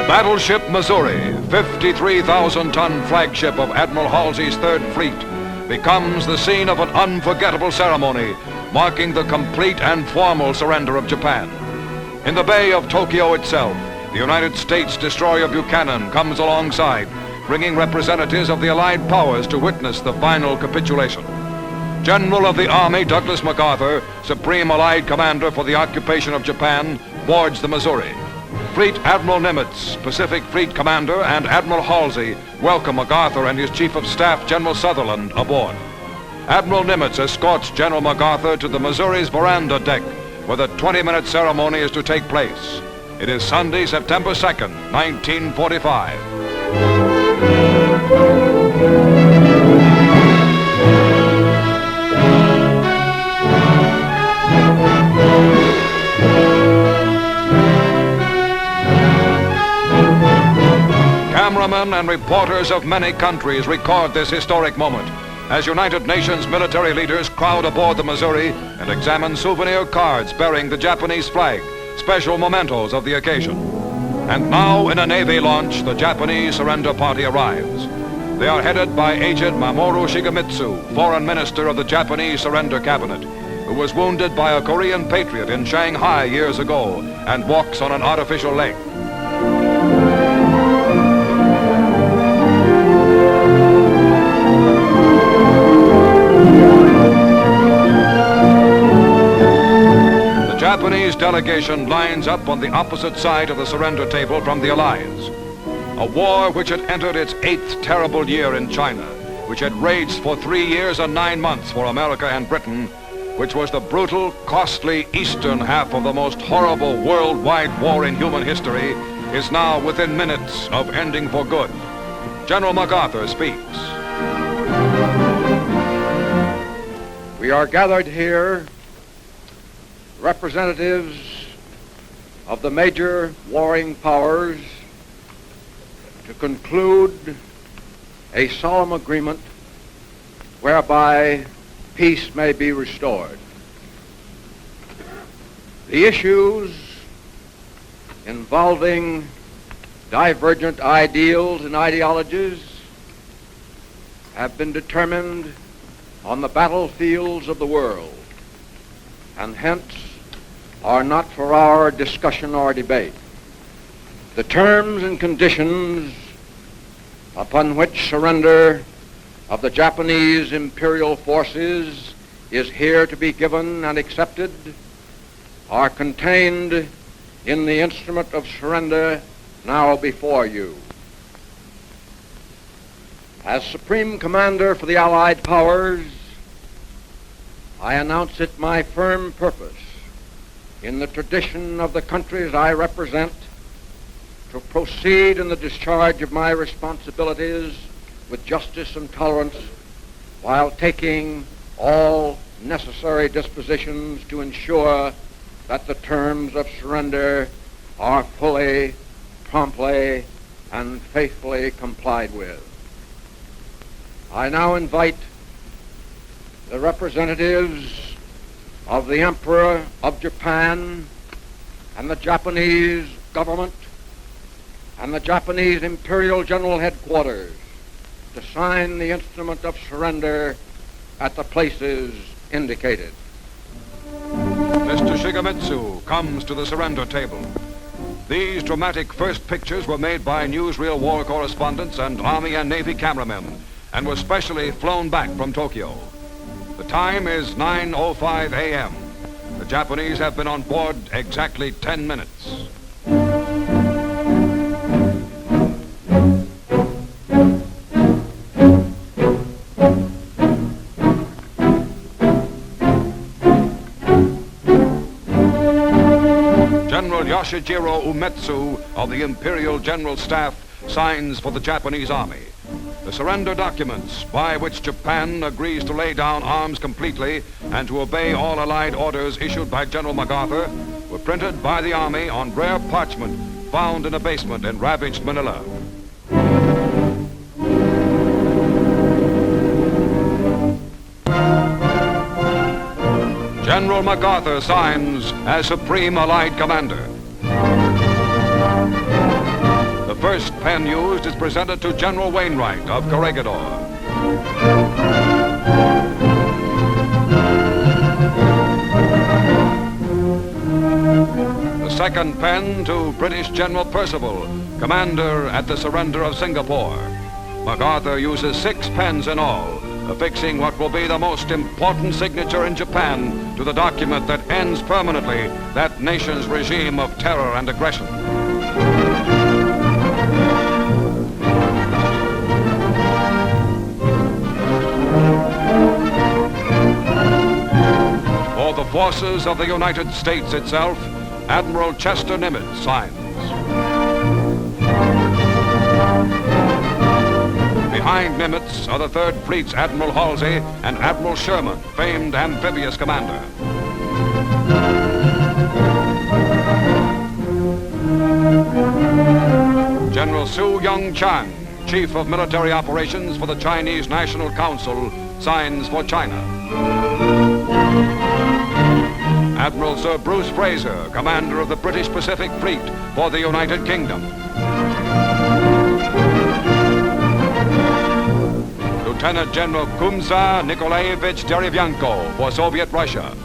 Battleship Missouri, 53,000-ton flagship of Admiral Halsey's Third Fleet, becomes the scene of an unforgettable ceremony marking the complete and formal surrender of Japan. In the Bay of Tokyo itself, the United States destroyer Buchanan comes alongside, bringing representatives of the Allied powers to witness the final capitulation. General of the Army Douglas MacArthur, Supreme Allied Commander for the occupation of Japan, boards the Missouri. Fleet Admiral Nimitz, Pacific Fleet Commander, and Admiral Halsey welcome MacArthur and his Chief of Staff, General Sutherland, aboard. Admiral Nimitz escorts General MacArthur to the Missouri's veranda deck, where the 20-minute ceremony is to take place. It is Sunday, September 2nd, 1945. Cameramen and reporters of many countries record this historic moment as United Nations military leaders crowd aboard the Missouri and examine souvenir cards bearing the Japanese flag, special mementos of the occasion. And now, in a Navy launch, the Japanese surrender party arrives. They are headed by aged Mamoru Shigemitsu, Foreign Minister of the Japanese Surrender Cabinet, who was wounded by a Korean patriot in Shanghai years ago and walks on an artificial leg. The Japanese delegation lines up on the opposite side of the surrender table from the Allies. A war which had entered its 8th terrible year in China, which had raged for 3 years and 9 months for America and Britain, which was the brutal, costly eastern half of the most horrible worldwide war in human history, is now within minutes of ending for good. General MacArthur speaks. We are gathered here, representatives of the major warring powers, to conclude a solemn agreement whereby peace may be restored. The issues involving divergent ideals and ideologies have been determined on the battlefields of the world, and hence are not for our discussion or debate. The terms and conditions upon which surrender of the Japanese imperial forces is here to be given and accepted are contained in the instrument of surrender now before you. As Supreme Commander for the Allied Powers, I announce it my firm purpose, in the tradition of the countries I represent, to proceed in the discharge of my responsibilities with justice and tolerance, while taking all necessary dispositions to ensure that the terms of surrender are fully, promptly, and faithfully complied with. I now invite the representatives of the Emperor of Japan and the Japanese government and the Japanese Imperial General Headquarters to sign the instrument of surrender at the places indicated. Mr. Shigemitsu comes to the surrender table. These dramatic first pictures were made by newsreel war correspondents and Army and Navy cameramen and were specially flown back from Tokyo. The time is 9:05 a.m. The Japanese have been on board exactly 10 minutes. Yoshijiro Umetsu of the Imperial General Staff signs for the Japanese Army. The surrender documents by which Japan agrees to lay down arms completely and to obey all Allied orders issued by General MacArthur were printed by the Army on rare parchment found in a basement in ravaged Manila. General MacArthur signs as Supreme Allied Commander. The first pen used is presented to General Wainwright of Corregidor. The second pen to British General Percival, Commander at the surrender of Singapore. MacArthur uses 6 pens in all, affixing what will be the most important signature in Japan to the document that ends permanently that nation's regime of terror and aggression. For the forces of the United States itself, Admiral Chester Nimitz signs. Behind Nimitz are the Third Fleet's Admiral Halsey and Admiral Sherman, famed amphibious commander. General Su Young Chang, Chief of Military Operations for the Chinese National Council, signs for China. Admiral Sir Bruce Fraser, Commander of the British Pacific Fleet for the United Kingdom. Lieutenant General Kumza Nikolaevich Derevyanko for Soviet Russia.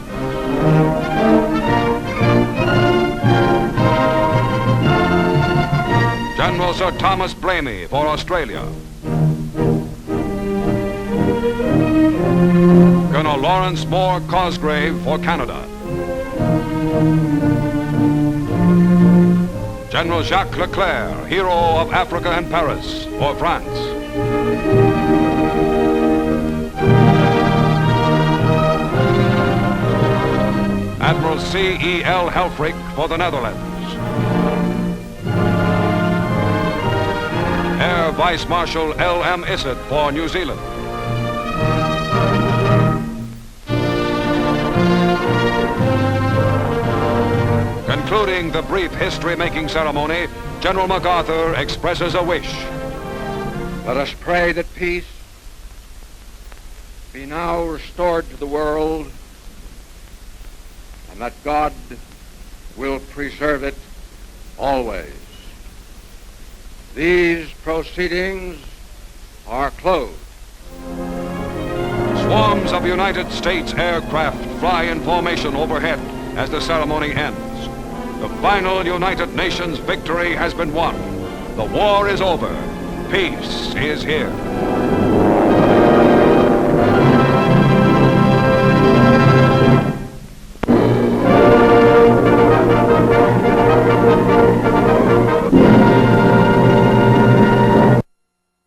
General Sir Thomas Blamey for Australia. Colonel Lawrence Moore Cosgrave for Canada. General Jacques Leclerc, hero of Africa and Paris, for France. Admiral C.E.L. Helfrich for the Netherlands. Air Vice Marshal L.M. Issett for New Zealand. Concluding the brief history-making ceremony, General MacArthur expresses a wish. Let us pray that peace be now restored to the world and that God will preserve it always. These proceedings are closed. Swarms of United States aircraft fly in formation overhead as the ceremony ends. The final United Nations victory has been won. The war is over. Peace is here.